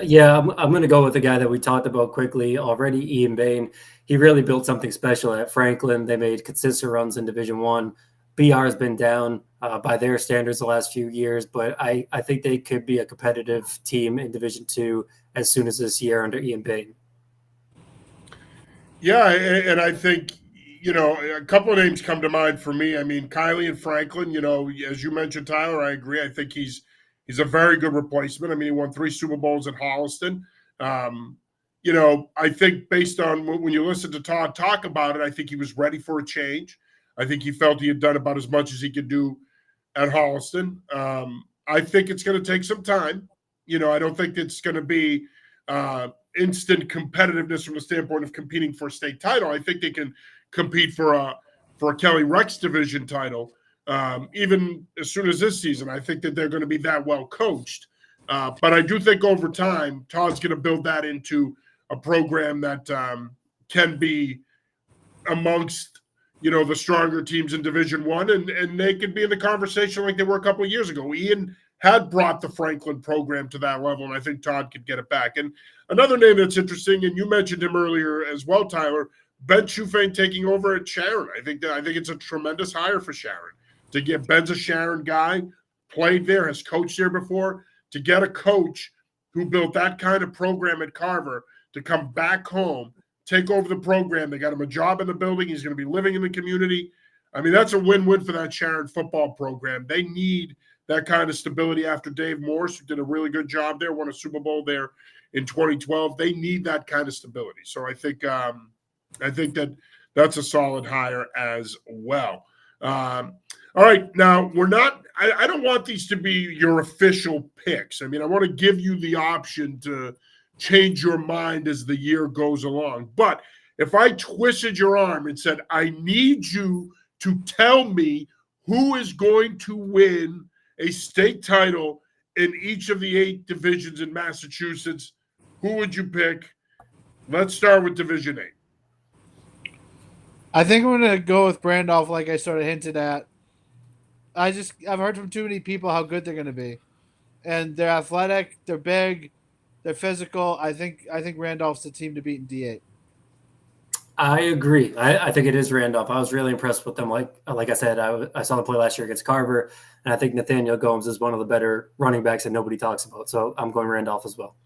Yeah, I'm going to go with the guy that we talked about quickly already, Ian Bain. He really built something special at Franklin. They made consistent runs in Division I. BR has been down by their standards the last few years, but I think they could be a competitive team in Division II as soon as this year under Ian Bain. Yeah, and I think, you know, a couple of names come to mind for me. I mean, Kiley and Franklin, you know, as you mentioned, Tyler, I agree. I think he's a very good replacement. I mean, he won 3 Super Bowls at Holliston. You know, I think based on when you listen to Todd talk about it, I think he was ready for a change. I think he felt he had done about as much as he could do at Holliston. I think it's going to take some time. You know, I don't think it's going to be instant competitiveness from the standpoint of competing for a state title. I think they can compete for a Kelly Rex division title. Even as soon as this season, I think that they're going to be that well coached. But I do think over time, Todd's going to build that into a program that can be amongst, you know, the stronger teams in Division I, and they could be in the conversation like they were a couple of years ago. Ian had brought the Franklin program to that level, and I think Todd could get it back. And another name that's interesting, and you mentioned him earlier as well, Tyler, Ben Schufane taking over at Sharon. I think it's a tremendous hire for Sharon. To get Ben's a Sharon guy, played there, has coached there before. To get a coach who built that kind of program at Carver to come back home, take over the program. They got him a job in the building. He's going to be living in the community. I mean, that's a win-win for that Sharon football program. They need that kind of stability after Dave Morse, who did a really good job there, won a Super Bowl there in 2012. They need that kind of stability. So I think that that's a solid hire as well. All right, now I don't want these to be your official picks. I mean, I want to give you the option to change your mind as the year goes along. But if I twisted your arm and said, I need you to tell me who is going to win a state title in each of the 8 divisions in Massachusetts, who would you pick? Let's start with Division 8. I think I'm going to go with Randolph, like I sort of hinted at. I've heard from too many people how good they're going to be, and they're athletic, they're big, they're physical. I think Randolph's the team to beat in D8. I agree. I think it is Randolph. I was really impressed with them. Like I said, I saw them play last year against Carver, and I think Nathaniel Gomes is one of the better running backs that nobody talks about. So I'm going Randolph as well.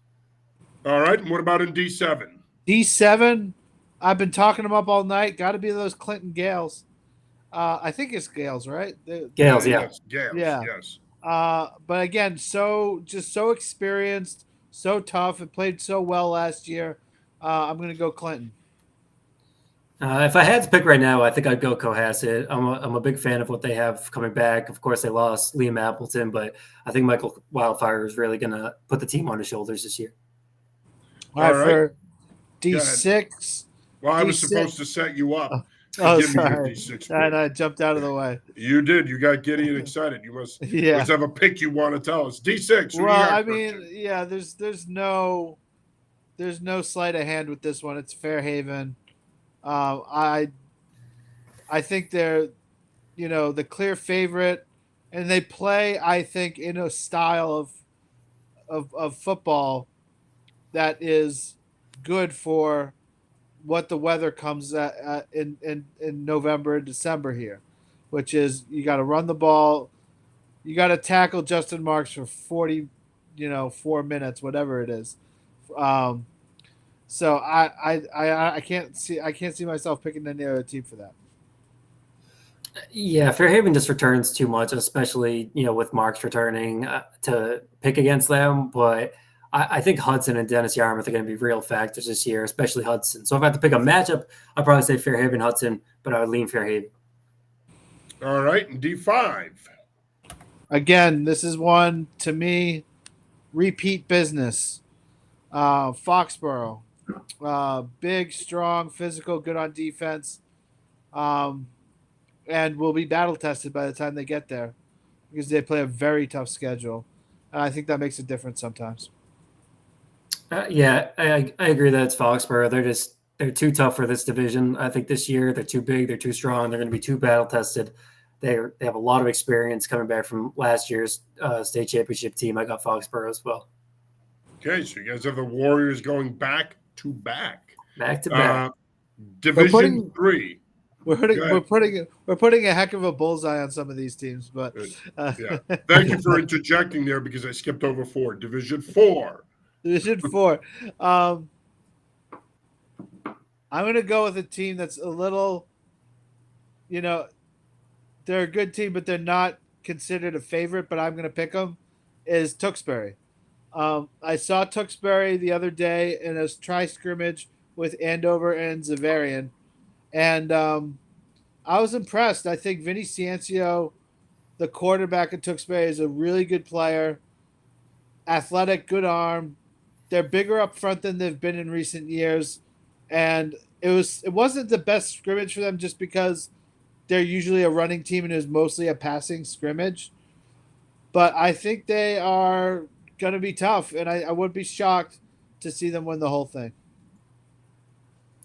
All right. And what about in D7? D7, I've been talking them up all night. Got to be those Clinton Gales. I think it's Gales, right? Gales, yeah. Yes. Gales. Yeah. Yes. But again, so experienced, so tough, and played so well last year. I'm going to go Clinton. If I had to pick right now, I think I'd go Cohasset. I'm a big fan of what they have coming back. Of course, they lost Liam Appleton, but I think Michael Wildfire is really going to put the team on his shoulders this year. All right, right. for D6. Well, I was D6. supposed to set you up. Oh, Give me your sorry. D6 And pick. I jumped out of the way. You did. You got giddy and excited. You must have a pick you want to tell us. D6. Who Well, you got, I mean, Christian? yeah, there's no sleight of hand with this one. It's Fairhaven. I think they're, the clear favorite, and they play, I think, in a style of football that is good for what the weather comes at in November and December here, which is you got to run the ball, you got to tackle Justin Marks for 4 minutes, whatever it is. So I can't see myself picking any other team for that. Yeah, Fairhaven just returns too much, especially with Marks returning to pick against them. But I think Hudson and Dennis Yarmouth are going to be real factors this year, especially Hudson. So if I had to pick a matchup, I'd probably say Fairhaven Hudson, but I would lean Fairhaven. All right, and D5. Again, this is one to me repeat business. Foxborough, big, strong, physical, good on defense. And will be battle tested by the time they get there because they play a very tough schedule. And I think that makes a difference sometimes. Yeah, I agree that it's Foxborough. They're too tough for this division. I think this year they're too big, they're too strong, they're going to be too battle tested. They have a lot of experience coming back from last year's state championship team. I got Foxborough as well. Okay, so you guys have the Warriors going back to back. Back to back. Division 3. We're putting a heck of a bullseye on some of these teams, but yeah. Thank you for interjecting there because I skipped over 4. Division 4. Division 4. I'm going to go with a team that's a little, they're a good team, but they're not considered a favorite. But I'm going to pick them. Is Tewksbury. I saw Tewksbury the other day in a tri-scrimmage with Andover and Xaverian. And I was impressed. I think Vinny Ciancio, the quarterback at Tewksbury, is a really good player. Athletic, good arm. They're bigger up front than they've been in recent years. And it wasn't the best scrimmage for them just because they're usually a running team and it was mostly a passing scrimmage. But I think they are going to be tough, and I would be shocked to see them win the whole thing.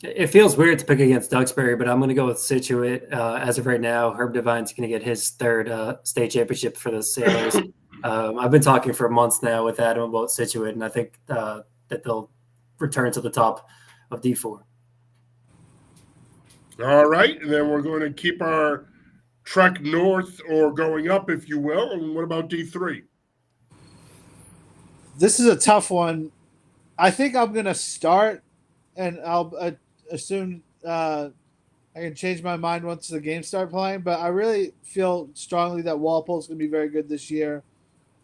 It feels weird to pick against Duxbury, but I'm going to go with Scituate. As of right now, Herb Devine's going to get his third state championship for the Sailors. I've been talking for months now with Adam about Scituate, and I think that they'll return to the top of D4. All right, and then we're going to keep our trek north or going up, if you will. And what about D3? This is a tough one. I think I'm going to start, and I'll assume I can change my mind once the games start playing, but I really feel strongly that Walpole's going to be very good this year.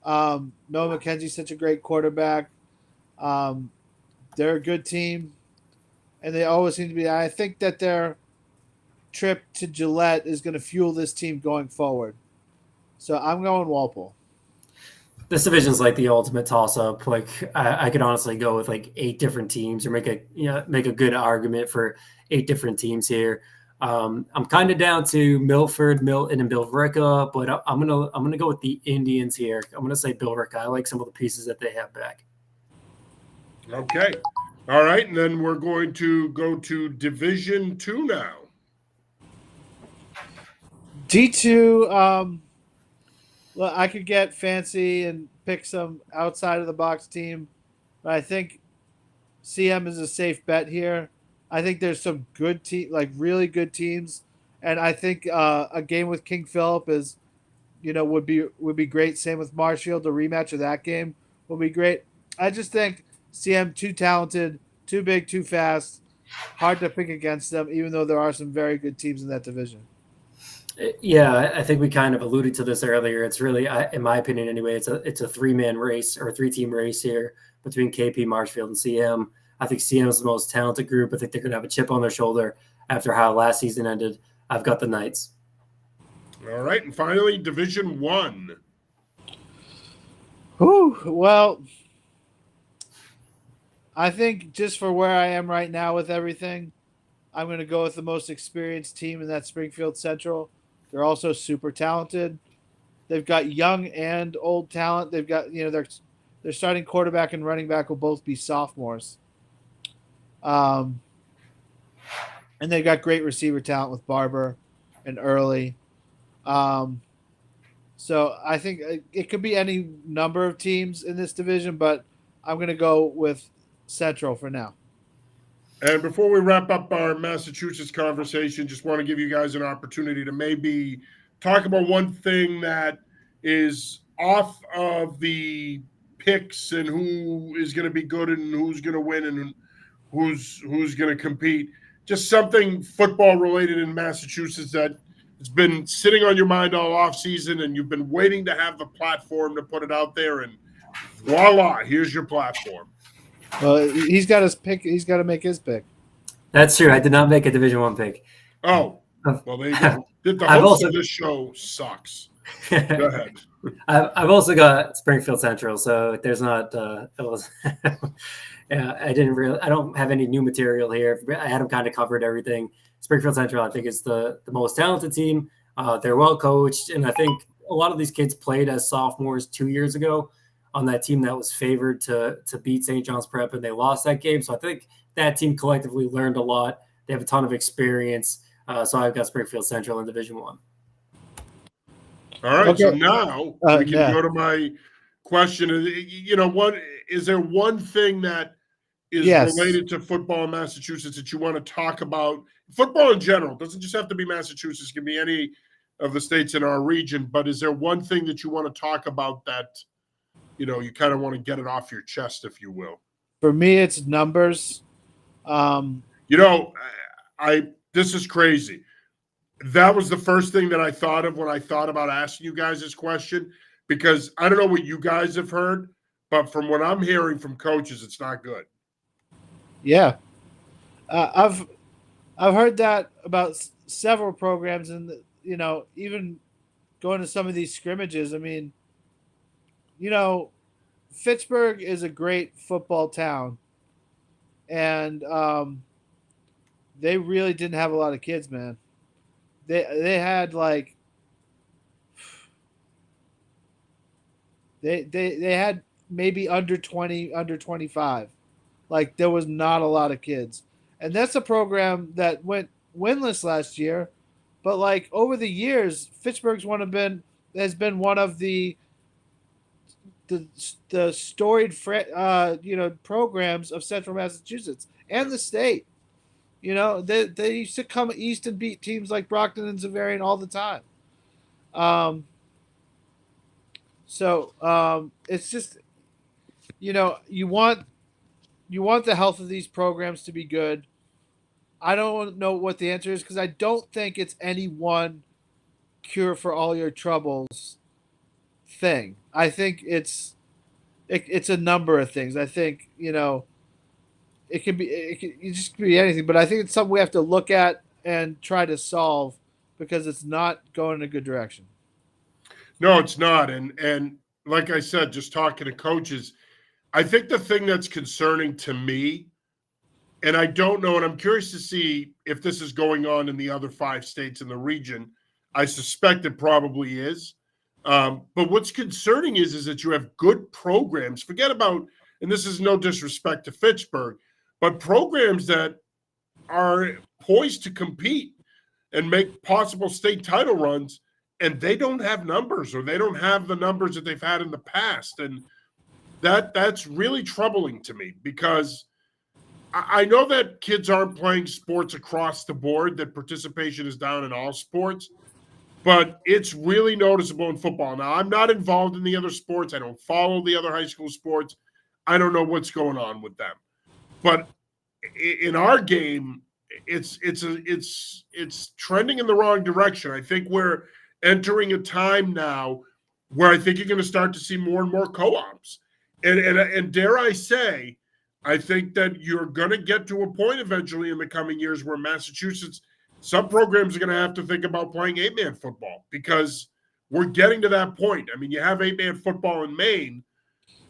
Noah McKenzie's such a great quarterback. They're a good team, and they always seem to be. I think that their trip to Gillette is going to fuel this team going forward. So I'm going Walpole. This division's like the ultimate toss-up. Like I could honestly go with like 8 different teams or make a good argument for 8 different teams here. I'm kind of down to Milford, Milton, and Billerica, but I'm gonna go with the Indians here. I'm gonna say Billerica. I like some of the pieces that they have back. Okay, all right, and then we're going to go to Division 2 now. D2. Well, I could get fancy and pick some outside of the box team, but I think CM is a safe bet here. I think there's some good really good teams, and I think a game with King Philip is, would be great. Same with Marshfield. The rematch of that game would be great. I just think CM too talented, too big, too fast. Hard to pick against them, even though there are some very good teams in that division. Yeah, I think we kind of alluded to this earlier. It's really, in my opinion, anyway, it's a 3-man race or 3-team race here between KP, Marshfield, and CM. I think CM is the most talented group. I think they're going to have a chip on their shoulder after how last season ended. I've got the Knights. All right, and finally, Division 1. Well, I think just for where I am right now with everything, I'm going to go with the most experienced team, and that's Springfield Central. They're also super talented. They've got young and old talent. They've got, their starting quarterback and running back will both be sophomores. And they've got great receiver talent with Barber and Early. So I think it could be any number of teams in this division, but I'm going to go with Central for now. And before we wrap up our Massachusetts conversation, just want to give you guys an opportunity to maybe talk about one thing that is off of the picks and who is going to be good and who's going to win and who's going to compete. Just something football related in Massachusetts that has been sitting on your mind all off season, and you've been waiting to have the platform to put it out there. And voila, here's your platform. Well, he's got his pick. He's got to make his pick. That's true. I did not make a Division 1 pick. Oh, well, there you go. The host of this show sucks. Go ahead. I've also got Springfield Central, so there's not. Yeah, I don't have any new material here. I had them kind of covered everything. Springfield Central, I think, is the most talented team. They're well coached, and I think a lot of these kids played as sophomores 2 years ago on that team that was favored to beat St. John's Prep, and they lost that game. So I think that team collectively learned a lot. They have a ton of experience. So I've got Springfield Central in Division 1. All right. Okay. So now we can go to my question. What is there one thing that is related to football in Massachusetts that you want to talk about? Football in general, doesn't just have to be Massachusetts, it can be any of the states in our region, but is there one thing that you want to talk about that you kind of want to get it off your chest, if you will? For me, it's numbers. This is crazy. That was the first thing that I thought of when I thought about asking you guys this question, because I don't know what you guys have heard, but from what I'm hearing from coaches, it's not good. Yeah. I've heard that about several programs, and even going to some of these scrimmages. I mean, Fitchburg is a great football town, and they really didn't have a lot of kids, man. They had like they had maybe under 20, under 25. Like, there was not a lot of kids. And that's a program that went winless last year, but like over the years, Fitchburg's has been one of the storied programs of Central Massachusetts and the state. They used to come east and beat teams like Brockton and Xaverian all the time. It's just, you want the health of these programs to be good. I don't know what the answer is, because I don't think it's any one cure for all your troubles thing. I think it's a number of things. I think, it can just be anything, but I think it's something we have to look at and try to solve, because it's not going in a good direction. No, it's not. And like I said, just talking to coaches, I think the thing that's concerning to me, and I don't know, and I'm curious to see if this is going on in the other 5 states in the region. I suspect it probably is. But what's concerning is that you have good programs. Forget about, and this is no disrespect to Fitchburg, but programs that are poised to compete and make possible state title runs, and they don't have numbers, or they don't have the numbers that they've had in the past. And that's really troubling to me, because I know that kids aren't playing sports across the board, that participation is down in all sports, but it's really noticeable in football. Now, I'm not involved in the other sports. I don't follow the other high school sports. I don't know what's going on with them. But in our game, it's trending in the wrong direction. I think we're entering a time now where I think you're going to start to see more and more co-ops. And dare I say, I think that you're going to get to a point eventually in the coming years where Massachusetts, some programs are going to have to think about playing 8-man football because we're getting to that point. I mean, you have 8-man football in Maine,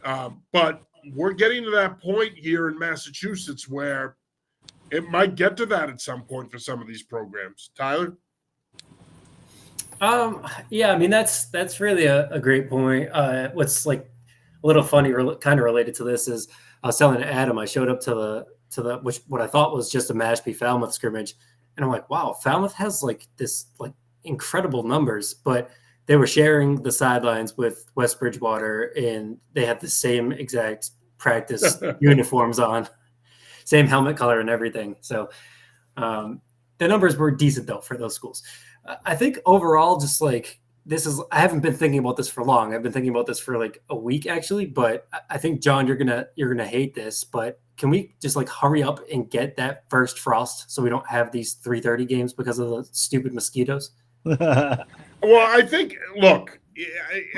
but we're getting to that point here in Massachusetts where it might get to that at some point for some of these programs. Tyler? Yeah, I mean that's really a great point. What's like a little funny, kind of related to this is I was telling Adam I showed up to the which what I thought was just a Mashpee Falmouth scrimmage, and I'm like, wow, Falmouth has like this like incredible numbers, but they were sharing the sidelines with West Bridgewater, and they had the same exact practice uniforms on, same helmet color and everything. So the numbers were decent though for those schools. I think overall, just like I haven't been thinking about this for long. I've been thinking about this for like a week actually, but I think John, you're gonna hate this, but can we just like hurry up and get that first frost so we don't have these 3:30 games because of the stupid mosquitoes? Well, I think, look,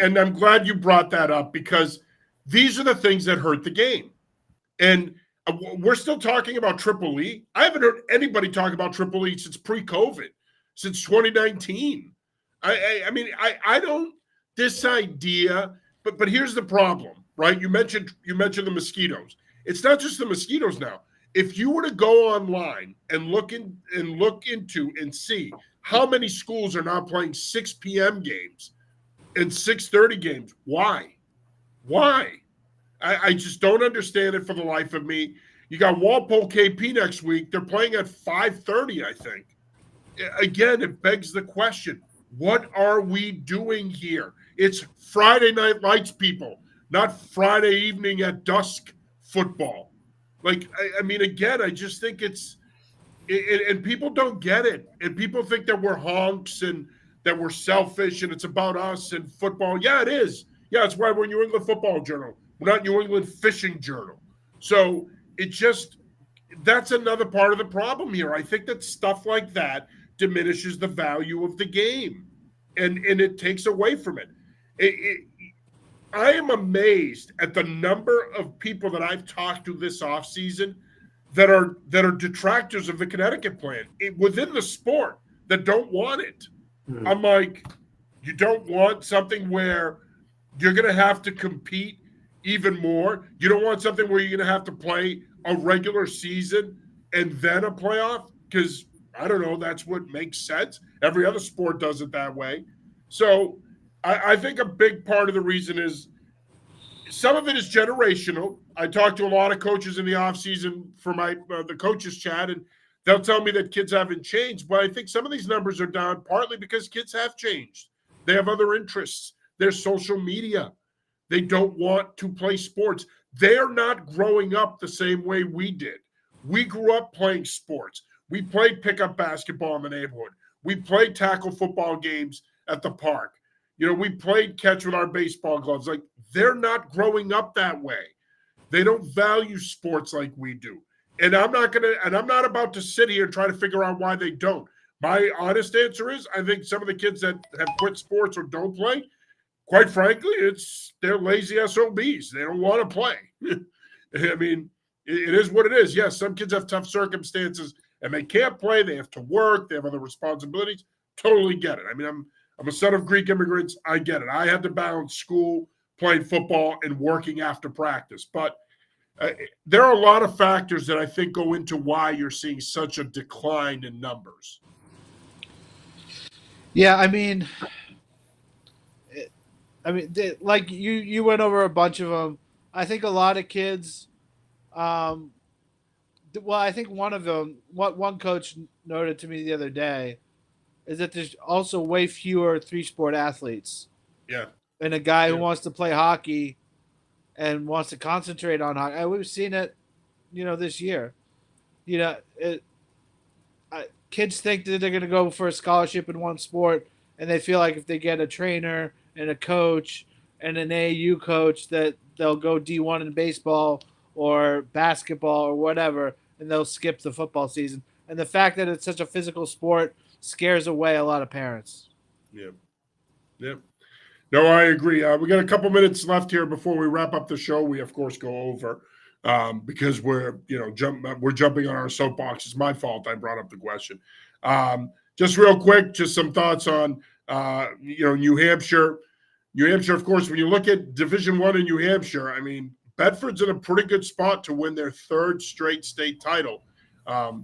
and I'm glad you brought that up because these are the things that hurt the game. And we're still talking about Triple E. I haven't heard anybody talk about Triple E since pre-COVID, since 2019. I mean, I don't, this idea, but here's the problem, right? You mentioned the mosquitoes. It's not just the mosquitoes now. If you were to go online and look into and see how many schools are now playing 6 p.m. games and 6:30 games, why? I just don't understand it for the life of me. You got Walpole KP next week. They're playing at 5:30, I think. Again, it begs the question, what are we doing here? It's Friday Night Lights, people, not Friday evening at dusk football. Like, I mean, again, I just think and people don't get it. And people think that we're honks and that we're selfish and it's about us and football. Yeah, it is. Yeah, it's why we're New England Football Journal. We're not New England Fishing Journal. So that's another part of the problem here. I think that stuff like that diminishes the value of the game and it takes away from it. I am amazed at the number of people that I've talked to this offseason that are detractors of the Connecticut plan within the sport that don't want it. Mm-hmm. I'm like, you don't want something where you're going to have to compete even more. You don't want something where you're going to have to play a regular season and then a playoff because, I don't know, that's what makes sense. Every other sport does it that way. So I think a big part of the reason is some of it is generational. I talked to a lot of coaches in the offseason for the coaches chat, and they'll tell me that kids haven't changed. But I think some of these numbers are down partly because kids have changed. They have other interests. There's social media. They don't want to play sports. They're not growing up the same way we did. We grew up playing sports. We played pickup basketball in the neighborhood. We played tackle football games at the park. You know, we played catch with our baseball gloves. Like, they're not growing up that way. They don't value sports like we do. And I'm not about to sit here and try to figure out why they don't. My honest answer is I think some of the kids that have quit sports or don't play, quite frankly, they're lazy SOBs. They don't want to play. I mean, it is what it is. Yes, some kids have tough circumstances and they can't play. They have to work. They have other responsibilities. Totally get it. I mean, I'm a son of Greek immigrants. I get it. I had to balance school, playing football, and working after practice. But there are a lot of factors that I think go into why you're seeing such a decline in numbers. Yeah, I mean, like you went over a bunch of them. I think a lot of kids. Well, I think one of them, what one coach noted to me the other day, is that there's also way fewer 3-sport athletes. Yeah. And a guy who wants to play hockey and wants to concentrate on hockey. We've seen it, this year. Kids think that they're going to go for a scholarship in one sport, and they feel like if they get a trainer and a coach and an AAU coach that they'll go D1 in baseball or basketball or whatever, and they'll skip the football season. And the fact that it's such a physical sport scares away a lot of parents. Yeah. Yeah. No, I agree. We got a couple minutes left here before we wrap up the show. We, of course, go over because we're jumping on our soapbox. It's my fault. I brought up the question. Just real quick, just some thoughts on New Hampshire. New Hampshire, of course, when you look at Division I in New Hampshire, I mean, Bedford's in a pretty good spot to win their third straight state title.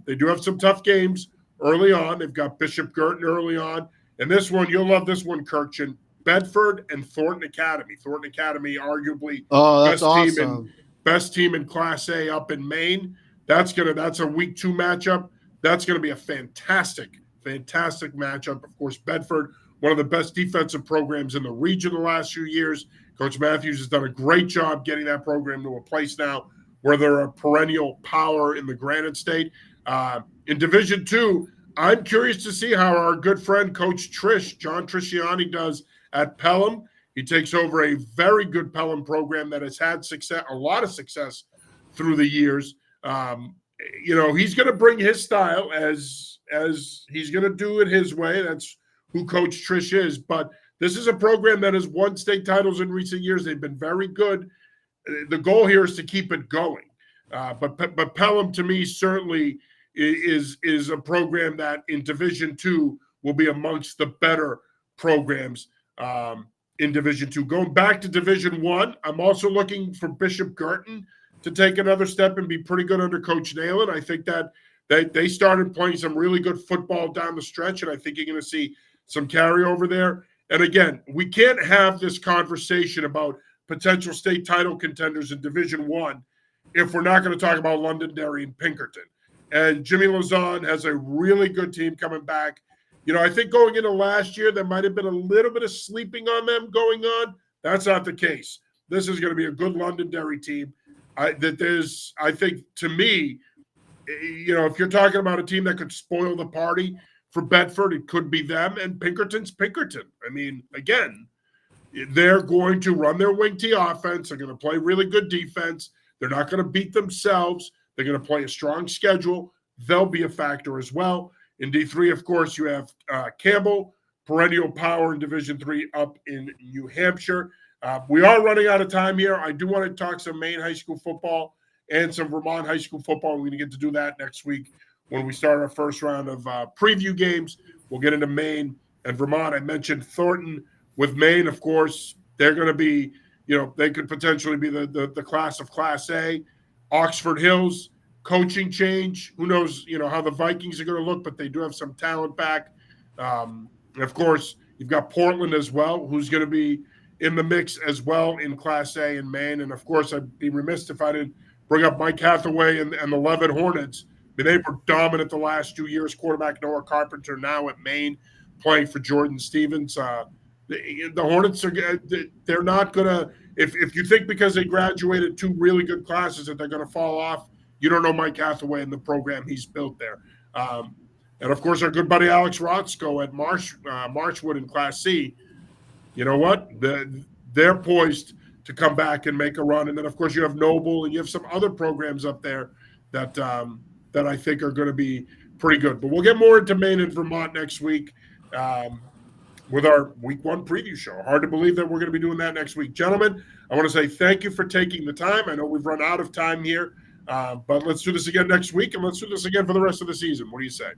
They do have some tough games early on. They've got Bishop Girton early on. And this one, you'll love this one, Kirkchin. Bedford and Thornton Academy. Thornton Academy, arguably that's awesome. Best team in Class A up in Maine. That's a week 2 matchup. That's gonna be a fantastic matchup. Of course, Bedford, one of the best defensive programs in the region the last few years. Coach Matthews has done a great job getting that program to a place now where they're a perennial power in the Granite State. In Division II, I'm curious to see how our good friend Coach John Trisciani, does at Pelham. He takes over a very good Pelham program that has had a lot of success through the years. He's going to bring his style as he's going to do it his way. That's who Coach Trish is. But this is a program that has won state titles in recent years. They've been very good. The goal here is to keep it going. But Pelham, to me, certainly is a program that in Division II will be amongst the better programs in Division II. Going back to Division I, I'm also looking for Bishop Girton to take another step and be pretty good under Coach Nalen. I think that they started playing some really good football down the stretch, and I think you're going to see some carryover there. And again, we can't have this conversation about potential state title contenders in Division I if we're not going to talk about Londonderry and Pinkerton. And Jimmy Lazan has a really good team coming back. I think going into last year, there might have been a little bit of sleeping on them going on. That's not the case. This is going to be a good Londonderry team. I think, to me, if you're talking about a team that could spoil the party for Bedford, it could be them. And Pinkerton's Pinkerton. I mean, again, they're going to run their wing T offense. They're going to play really good defense. They're not going to beat themselves. They're going to play a strong schedule. They'll be a factor as well. In D3, of course, you have Campbell, perennial power in Division III up in New Hampshire. We are running out of time here. I do want to talk some Maine high school football and some Vermont high school football. We're going to get to do that next week when we start our first round of preview games. We'll get into Maine and Vermont. I mentioned Thornton with Maine, of course. They're going to be, they could potentially be the class of Class A. Oxford Hills, coaching change. Who knows, how the Vikings are going to look, but they do have some talent back. And of course, you've got Portland as well, who's going to be in the mix as well in Class A in Maine. And of course, I'd be remiss if I didn't bring up Mike Hathaway and the Leavitt Hornets. I mean, they were dominant the last 2 years. Quarterback Noah Carpenter now at Maine playing for Jordan Stevens. The Hornets they're not going to, if you think because they graduated 2 really good classes that they're going to fall off, you don't know Mike Hathaway and the program he's built there. And of course, our good buddy Alex Rotzko at Marchwood in Class C. You know what? They're poised to come back and make a run. And then, of course, you have Noble and you have some other programs up there that I think are going to be pretty good. But we'll get more into Maine and Vermont next week with our Week 1 preview show. Hard to believe that we're going to be doing that next week. Gentlemen, I want to say thank you for taking the time. I know we've run out of time here, but let's do this again next week, and let's do this again for the rest of the season. What do you say?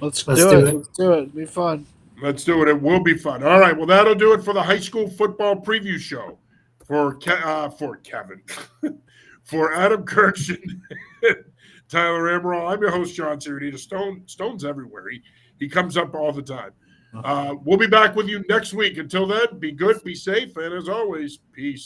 Let's do it. Let's do it. It'll be fun. Let's do it. It will be fun. All right. Well, that'll do it for the high school football preview show. For Kevin, for Adam Kirkshin, Tyler Amaral, I'm your host, John Ciardita. Stone's everywhere. He comes up all the time. We'll be back with you next week. Until then, be good, be safe, and as always, peace.